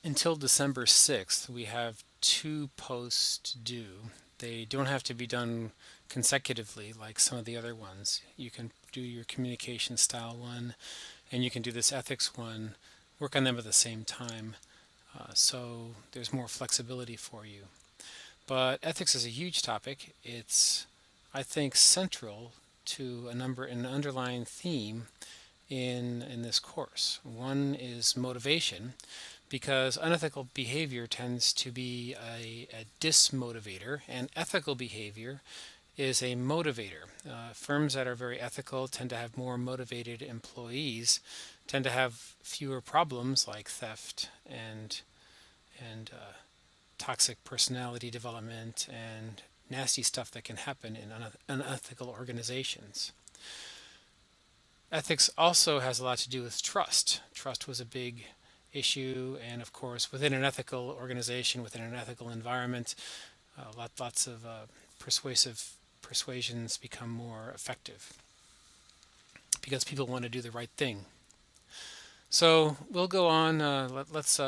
Until December 6th, we have 2 posts due. They don't have to be done consecutively like some of the other ones. You can do your communication style one, and you can do this ethics one, work on them at the same time. So there's more flexibility for you. But ethics is a huge topic. It's, I think, central to an underlying theme in this course. One is motivation, because unethical behavior tends to be a dismotivator, and ethical behavior is a motivator. Firms that are very ethical tend to have more motivated employees, tend to have fewer problems like theft and toxic personality development and nasty stuff that can happen in unethical organizations. Ethics also has a lot to do with trust. Trust was a big issue, and of course, within an ethical organization, within an ethical environment, lots of persuasive persuasions become more effective because people want to do the right thing. So we'll go on. Let's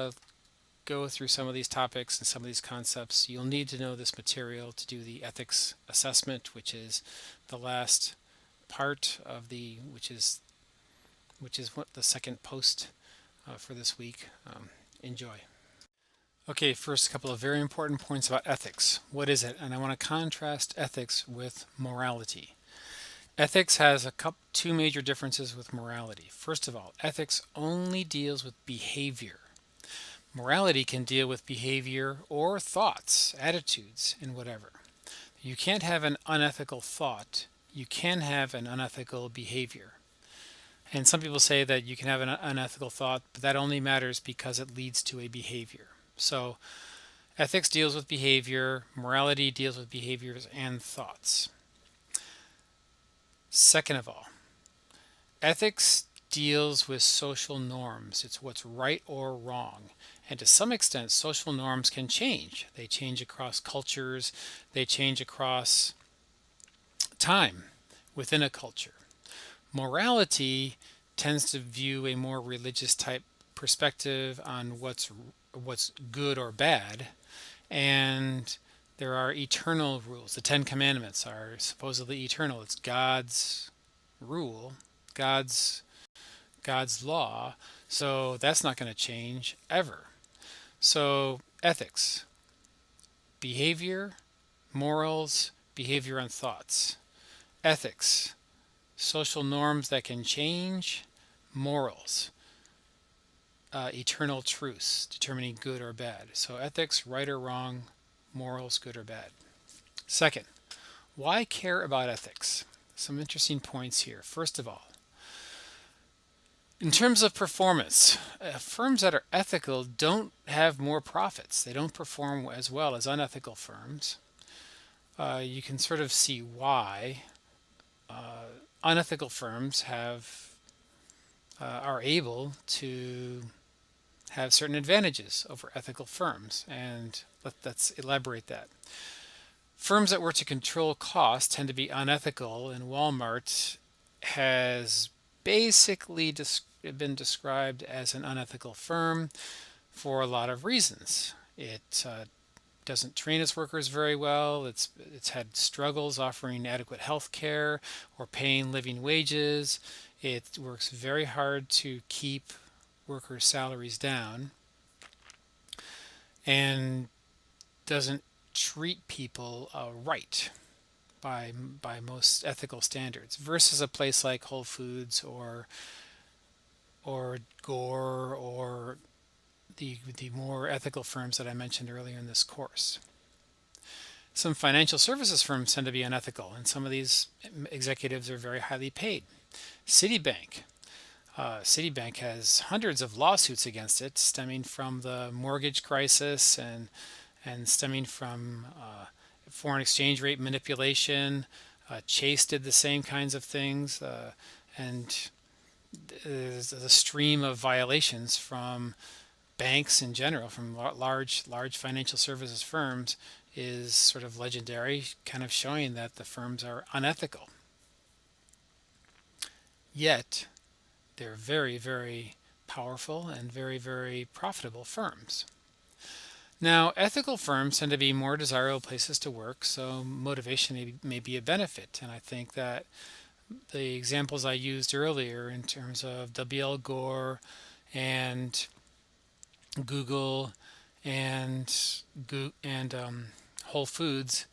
go through some of these topics and some of these concepts. You'll need to know this material to do the ethics assessment, which is the last part of which is what the second post for this week. Enjoy. Okay, first, a couple of very important points about ethics. What is it? And I want to contrast ethics with morality. Ethics has two major differences with morality. First of all, ethics only deals with behavior. Morality can deal with behavior or thoughts, attitudes, and whatever. You can't have an unethical thought. You can have an unethical behavior. And some people say that you can have an unethical thought, but that only matters because it leads to a behavior. So ethics deals with behavior, morality deals with behaviors and thoughts. Second of all, ethics deals with social norms. It's what's right or wrong. And to some extent, social norms can change. They change across cultures, they change across time within a culture. Morality tends to view a more religious type perspective on what's good or bad, and there are eternal rules. The Ten Commandments are supposedly eternal. It's God's rule, God's law, so that's not going to change ever. So ethics, behavior, morals, behavior and thoughts. Ethics, social norms that can change, morals, eternal truths, determining good or bad. So ethics, right or wrong, morals, good or bad. Second, why care about ethics? Some interesting points here. First of all, in terms of performance, firms that are ethical don't have more profits. They don't perform as well as unethical firms. You can sort of see why. Unethical firms are able to have certain advantages over ethical firms, and let's elaborate that. Firms that work to control costs tend to be unethical, and Walmart has basically been described as an unethical firm for a lot of reasons. It doesn't train its workers very well. It's had struggles offering adequate health care or paying living wages. It works very hard to keep workers' salaries down and doesn't treat people right by most ethical standards, versus a place like Whole Foods or Gore or the more ethical firms that I mentioned earlier in this course. Some financial services firms tend to be unethical, and some of these executives are very highly paid. Citibank. Citibank has hundreds of lawsuits against it, stemming from the mortgage crisis and stemming from foreign exchange rate manipulation. Chase did the same kinds of things, and there's a stream of violations from banks in general, from large financial services firms, is sort of legendary, kind of showing that the firms are unethical. Yet they're very, very powerful and very, very profitable firms. Now, ethical firms tend to be more desirable places to work, so motivation may be a benefit. And I think that the examples I used earlier in terms of W.L. Gore and Google and Whole Foods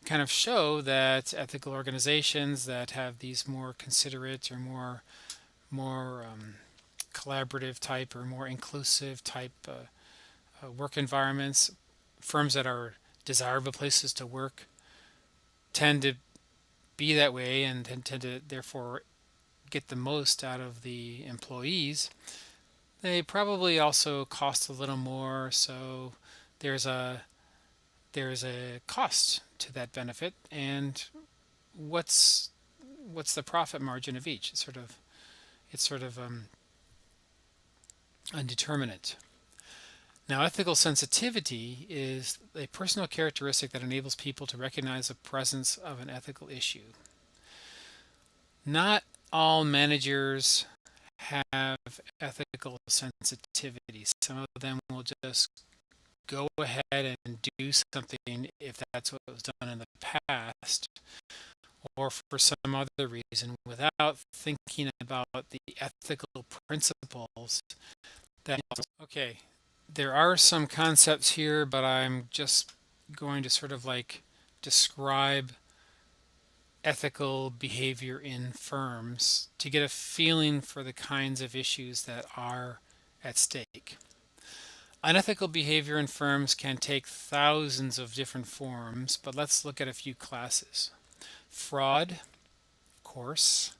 kind of show that ethical organizations that have these more considerate or more collaborative type or more inclusive type work environments, firms that are desirable places to work, tend to be that way and tend to therefore get the most out of the employees. They probably also cost a little more, so there's a there's a cost to that benefit. And what's the profit margin of each? It's sort of indeterminate. Now, ethical sensitivity is a personal characteristic that enables people to recognize the presence of an ethical issue. Not all managers have ethical sensitivity. Some of them will just go ahead and do something if that's what was done in the past or for some other reason without thinking about the ethical principles that. Okay, there are some concepts here, but I'm just going to sort of like describe ethical behavior in firms to get a feeling for the kinds of issues that are at stake. Unethical behavior in firms can take thousands of different forms, but let's look at a few classes. Fraud, of course,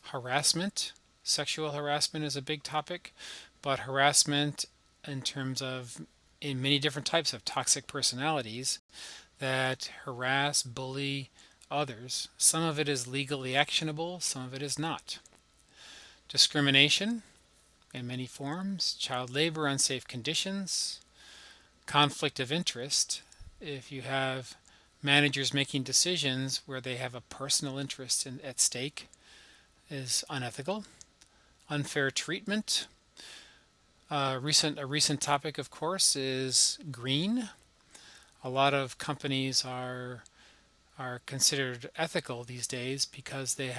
harassment. Sexual harassment is a big topic, but harassment in terms of in many different types of toxic personalities that harass, bully others. Some of it is legally actionable, some of it is not. Discrimination in many forms, child labor, unsafe conditions, conflict of interest. If you have managers making decisions where they have a personal interest at stake, is unethical. Unfair treatment. A recent topic, of course, is green. A lot of companies are considered ethical these days because they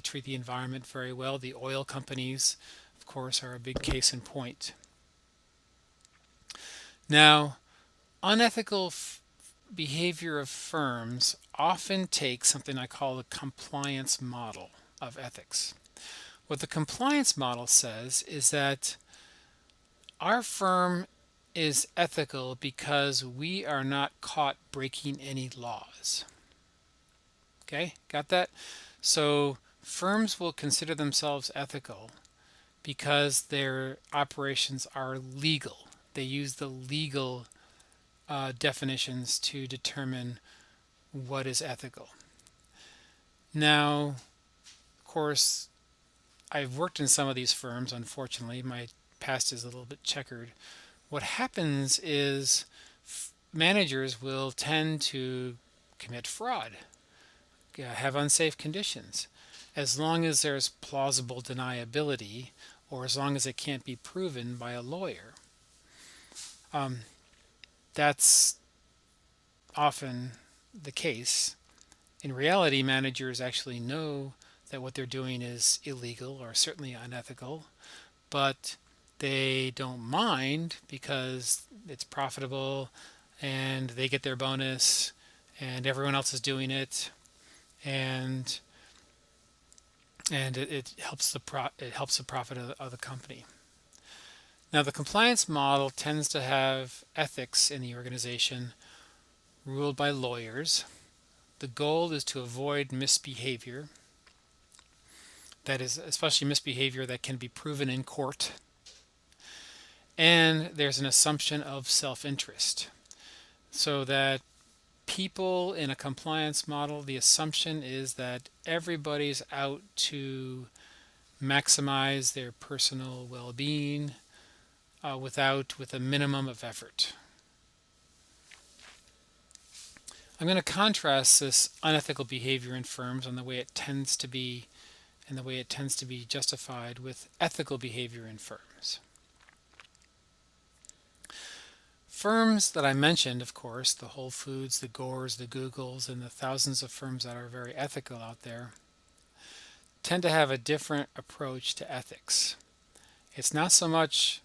treat the environment very well. The oil companies, of course, are a big case in point. Now, unethical behavior of firms often takes something I call the compliance model of ethics. What the compliance model says is that our firm is ethical because we are not caught breaking any laws. Okay, got that? So firms will consider themselves ethical because their operations are legal. They use the legal definitions to determine what is ethical. Now, of course, I've worked in some of these firms. Unfortunately, my past is a little bit checkered. What happens is managers will tend to commit fraud, have unsafe conditions, as long as there's plausible deniability or as long as it can't be proven by a lawyer. That's often the case. In reality, managers actually know that what they're doing is illegal or certainly unethical, but they don't mind because it's profitable and they get their bonus and everyone else is doing it, and it helps the profit of the company. Now, the compliance model tends to have ethics in the organization ruled by lawyers. The goal is to avoid misbehavior, that is, especially misbehavior that can be proven in court. And there's an assumption of self-interest, so that people in a compliance model, the assumption is that everybody's out to maximize their personal well-being with a minimum of effort. I'm going to contrast this unethical behavior in firms on the way it tends to be and the way it tends to be justified with ethical behavior in firms. Firms that I mentioned, of course, the Whole Foods, the Gores, the Googles, and the thousands of firms that are very ethical out there, tend to have a different approach to ethics. It's not so much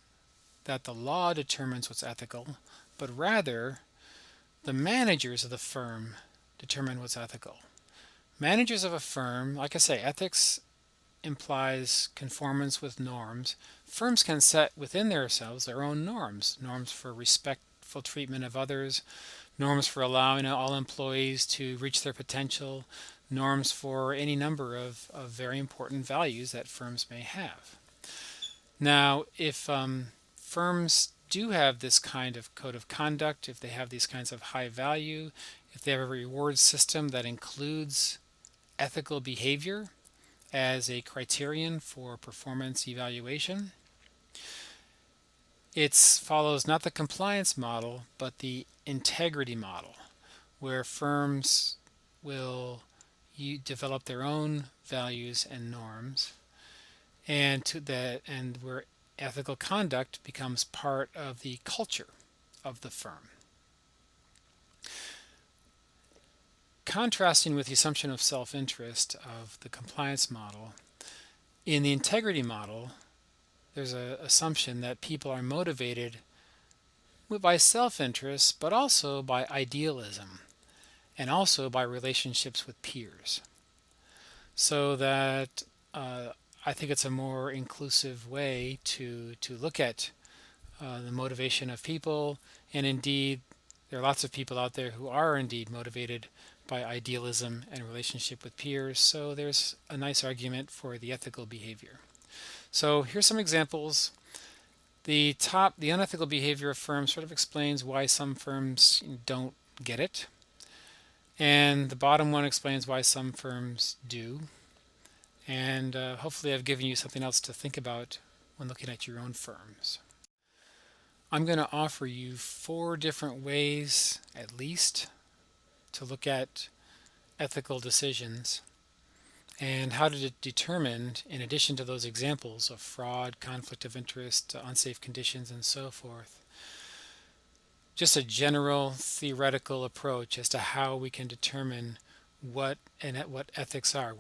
that the law determines what's ethical, but rather the managers of the firm determine what's ethical. Managers of a firm, like I say, ethics implies conformance with norms. Firms can set within themselves their own norms, norms for respectful treatment of others, norms for allowing all employees to reach their potential, norms for any number of very important values that firms may have. Now, if firms do have this kind of code of conduct, if they have these kinds of high value, if they have a reward system that includes ethical behavior as a criterion for performance evaluation, it follows not the compliance model, but the integrity model, where firms will develop their own values and norms, and where ethical conduct becomes part of the culture of the firm. Contrasting with the assumption of self-interest of the compliance model, in the integrity model, there's an assumption that people are motivated by self-interest, but also by idealism, and also by relationships with peers. So that I think it's a more inclusive way to look at the motivation of people, and indeed there are lots of people out there who are indeed motivated by idealism and relationship with peers, so there's a nice argument for the ethical behavior. So here's some examples. The unethical behavior of firms sort of explains why some firms don't get it, and the bottom one explains why some firms do. And hopefully I've given you something else to think about when looking at your own firms. I'm going to offer you 4 different ways, at least, to look at ethical decisions and how to determine, in addition to those examples of fraud, conflict of interest, unsafe conditions, and so forth, just a general theoretical approach as to how we can determine what ethics are,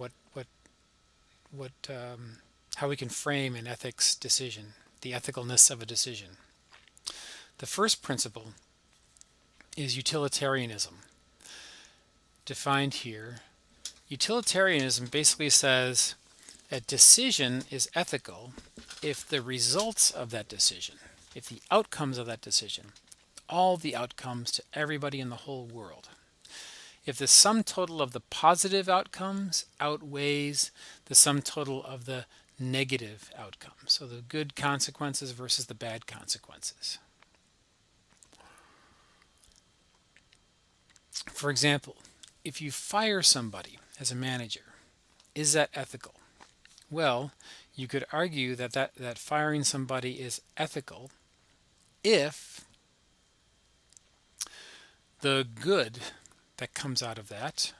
how we can frame an ethics decision, the ethicalness of a decision. The first principle is utilitarianism. Defined here, utilitarianism basically says a decision is ethical if the results of that decision, if the outcomes of that decision, all the outcomes to everybody in the whole world, if the sum total of the positive outcomes outweighs the sum total of the negative outcomes, so the good consequences versus the bad consequences. For example, if you fire somebody as a manager, is that ethical? Well, you could argue that firing somebody is ethical if the good that comes out of that.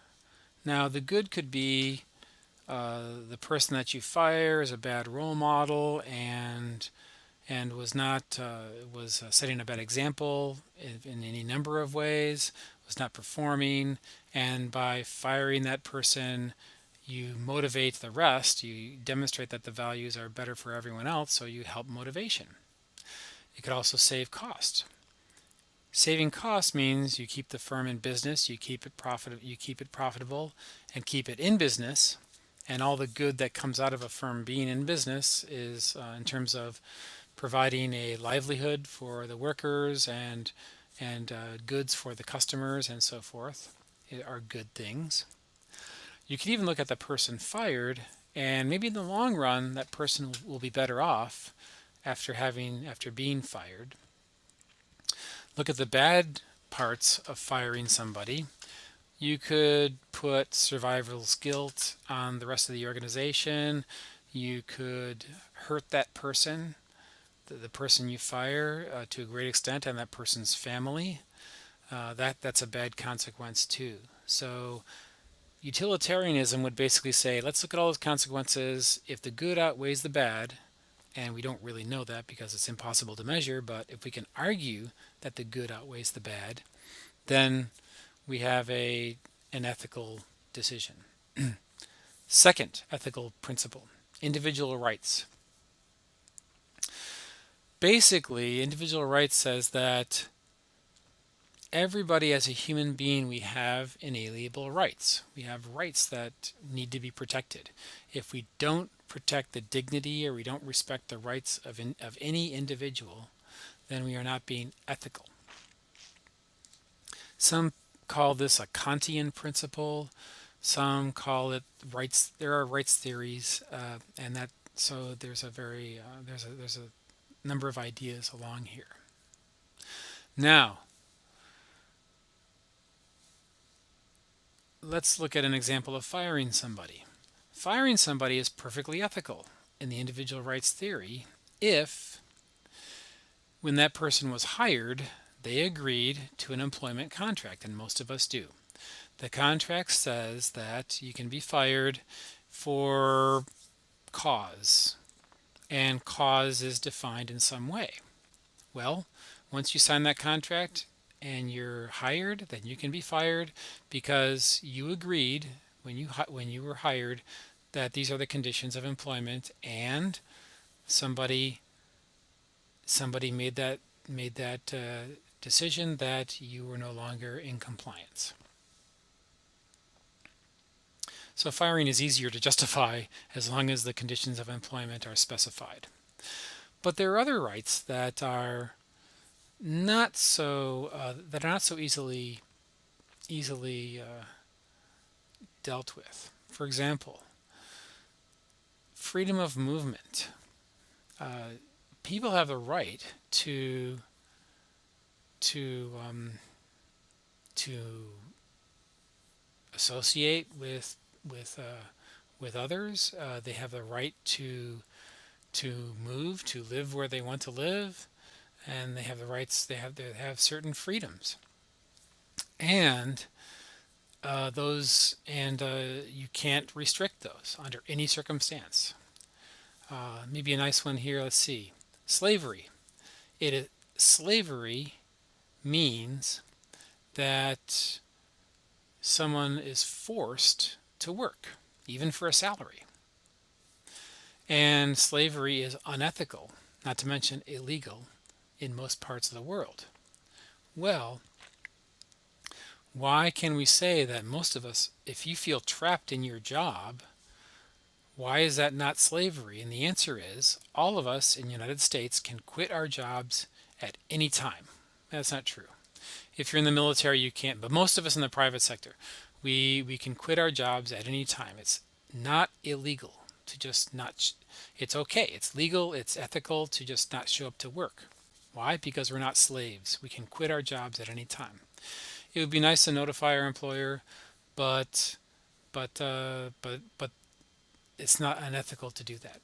Now, the good could be the person that you fire is a bad role model and was setting a bad example in any number of ways, was not performing, and by firing that person, you motivate the rest. You demonstrate that the values are better for everyone else, so you help motivation. It could also save cost. Saving costs means you keep the firm in business, you keep it profitable, and keep it in business. And all the good that comes out of a firm being in business is in terms of providing a livelihood for the workers and goods for the customers and so forth are good things. You could even look at the person fired, and maybe in the long run that person will be better off after being fired. Look at the bad parts of firing somebody. You could put survivor's guilt on the rest of the organization. You could hurt that person, the person you fire, to a great extent, and that person's family. That's a bad consequence too. So Utilitarianism would basically say, let's look at all those consequences. If the good outweighs the bad, and we don't really know that because it's impossible to measure, but if we can argue that the good outweighs the bad, then we have an ethical decision. Second ethical principle, individual rights. Basically, individual rights says that everybody as a human being, we have inalienable rights. We have rights that need to be protected. If we don't protect the dignity or we don't respect the rights of any individual, then we are not being ethical. Some call this a Kantian principle. Some call it rights. There are rights theories, and that so there's there's a number of ideas along here. Now, let's look at an example of firing somebody. Firing somebody is perfectly ethical in the individual rights theory if, when that person was hired, they agreed to an employment contract, and most of us do. The contract says that you can be fired for cause, and cause is defined in some way. Well, once you sign that contract and you're hired, then you can be fired because you agreed when you were hired that these are the conditions of employment, and somebody made that decision that you were no longer in compliance. So firing is easier to justify as long as the conditions of employment are specified. But there are other rights that are not so easily dealt with. For example, freedom of movement. People have the right to associate with others. They have the right to move, to live where they want to live, and they have the rights. They have certain freedoms, and you can't restrict those under any circumstance. Maybe a nice one here. Let's see. Slavery. Slavery means that someone is forced to work, even for a salary. And slavery is unethical, not to mention illegal, in most parts of the world. Well, why can we say that most of us, if you feel trapped in your job, why is that not slavery? And the answer is all of us in the United States can quit our jobs at any time. That's not true. If you're in the military, you can't, but most of us in the private sector, we can quit our jobs at any time. It's not illegal to just not. It's okay. It's legal. It's ethical to just not show up to work. Why? Because we're not slaves. We can quit our jobs at any time. It would be nice to notify our employer, but it's not unethical to do that.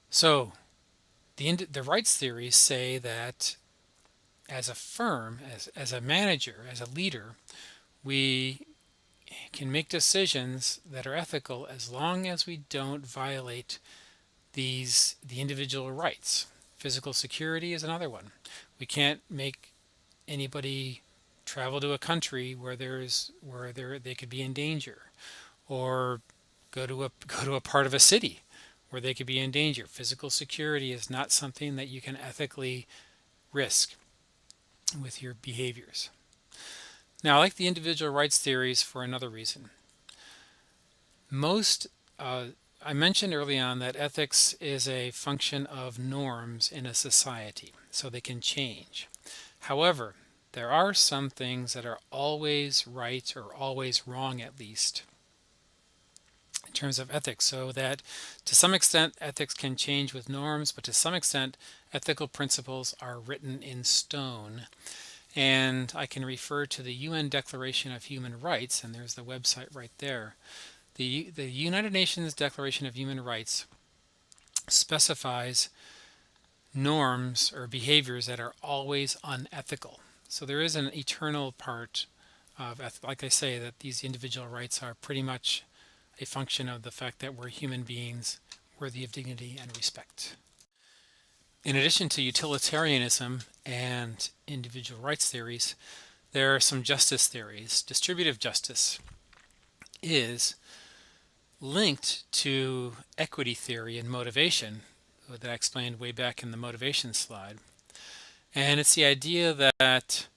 So the rights theories say that as a firm, as a manager, as a leader, we can make decisions that are ethical as long as we don't violate the individual rights. Physical security is another one. We can't make anybody travel to a country where they could be in danger, or go to a part of a city where they could be in danger. Physical security is not something that you can ethically risk with your behaviors. Now, I like the individual rights theories for another reason. I mentioned early on that ethics is a function of norms in a society, so they can change. However, there are some things that are always right, or always wrong at least, in terms of ethics, so that to some extent ethics can change with norms, but to some extent ethical principles are written in stone. And I can refer to the UN Declaration of Human Rights, and there's the website right there. The United Nations Declaration of Human Rights specifies norms or behaviors that are always unethical. So there is an eternal part Like I say, that these individual rights are pretty much a function of the fact that we're human beings worthy of dignity and respect. In addition to utilitarianism and individual rights theories, there are some justice theories. Distributive justice is linked to equity theory and motivation that I explained way back in the motivation slide. And it's the idea that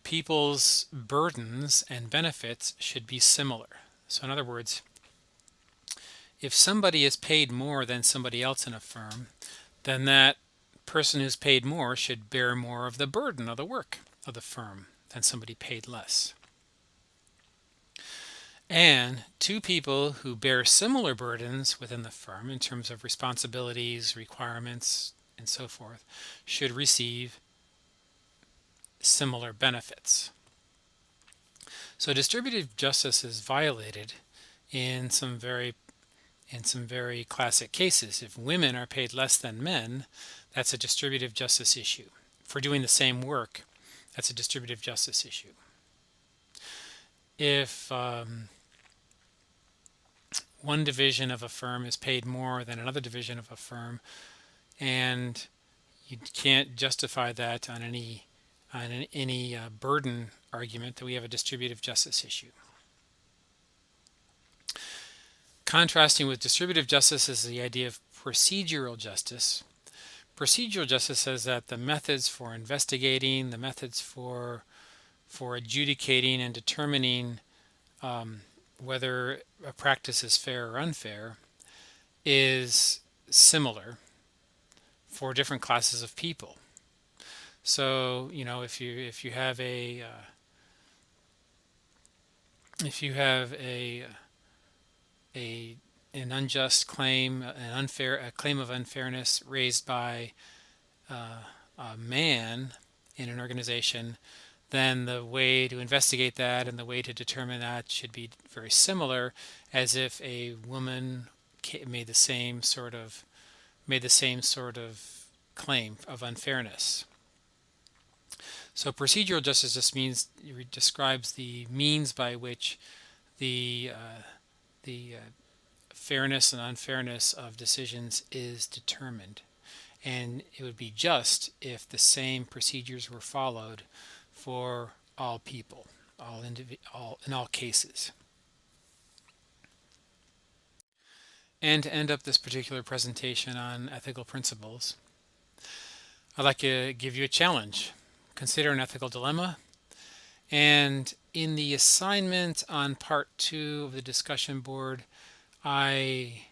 people's burdens and benefits should be similar. So in other words, if somebody is paid more than somebody else in a firm, then that person who's paid more should bear more of the burden of the work of the firm than somebody paid less. And two people who bear similar burdens within the firm in terms of responsibilities, requirements, and so forth should receive similar benefits. So distributive justice is violated in some very classic cases. If women are paid less than men, that's a distributive justice issue. For doing the same work, that's a distributive justice issue. If one division of a firm is paid more than another division of a firm, and you can't justify that on any burden argument, that we have a distributive justice issue. Contrasting with distributive justice is the idea of procedural justice. Procedural justice says that the methods for investigating, the methods for adjudicating and determining whether a practice is fair or unfair is similar for different classes of people. So, if you have an unjust claim, a claim of unfairness raised by a man in an organization, then the way to investigate that and the way to determine that should be very similar as if a woman made the same sort of claim of unfairness. So procedural justice just describes the means by which the fairness and unfairness of decisions is determined, and it would be just if the same procedures were followed for all people, in all cases. And to end up this particular presentation on ethical principles, I'd like to give you a challenge. Consider an ethical dilemma, and in the assignment on part 2 of the discussion board, I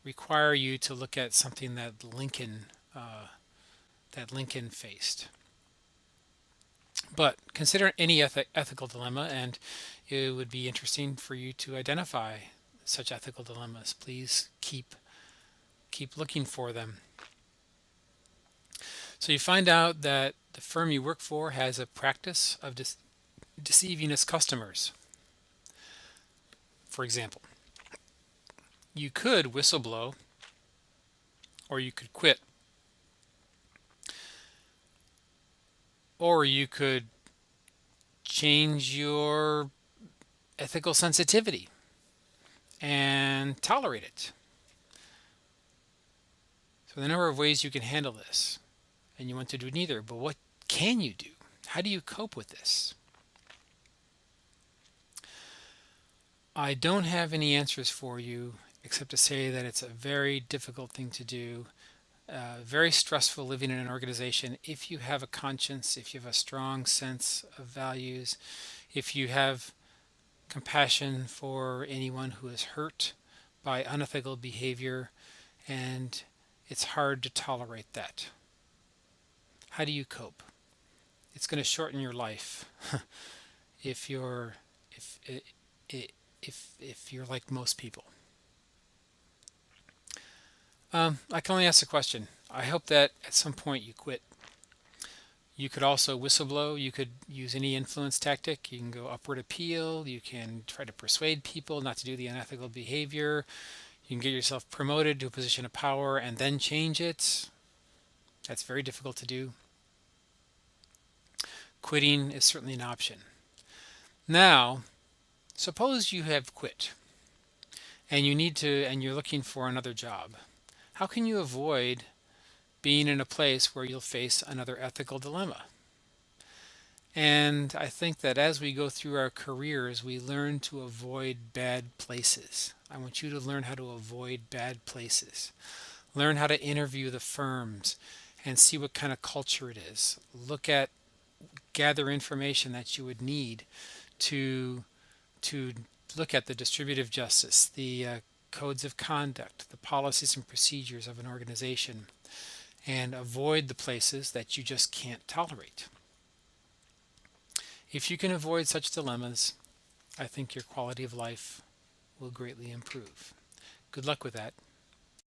require you to look at something that Lincoln faced. But consider any ethical dilemma, and it would be interesting for you to identify such ethical dilemmas. Please keep looking for them. So you find out that the firm you work for has a practice of deceiving its customers. For example, you could whistleblow, or you could quit, or you could change your ethical sensitivity and tolerate it. So the number of ways you can handle this, and you want to do neither, but what can you do? How do you cope with this? I don't have any answers for you except to say that it's a very difficult thing to do, very stressful living in an organization if you have a conscience, if you have a strong sense of values, if you have compassion for anyone who is hurt by unethical behavior, and it's hard to tolerate that. How do you cope? It's going to shorten your life if you're like most people. I can only ask a question. I hope that at some point you quit. You could also whistleblow. You could use any influence tactic. You can go upward appeal. You can try to persuade people not to do the unethical behavior. You can get yourself promoted to a position of power and then change it. That's very difficult to do. Quitting is certainly an option. Now, suppose you have quit and you're looking for another job. How can you avoid being in a place where you'll face another ethical dilemma? And I think that as we go through our careers, we learn to avoid bad places. I want you to learn how to avoid bad places. Learn how to interview the firms and see what kind of culture it is. Gather information that you would need to to look at the distributive justice, the codes of conduct, the policies and procedures of an organization, and avoid the places that you just can't tolerate. If you can avoid such dilemmas, I think your quality of life will greatly improve. Good luck with that.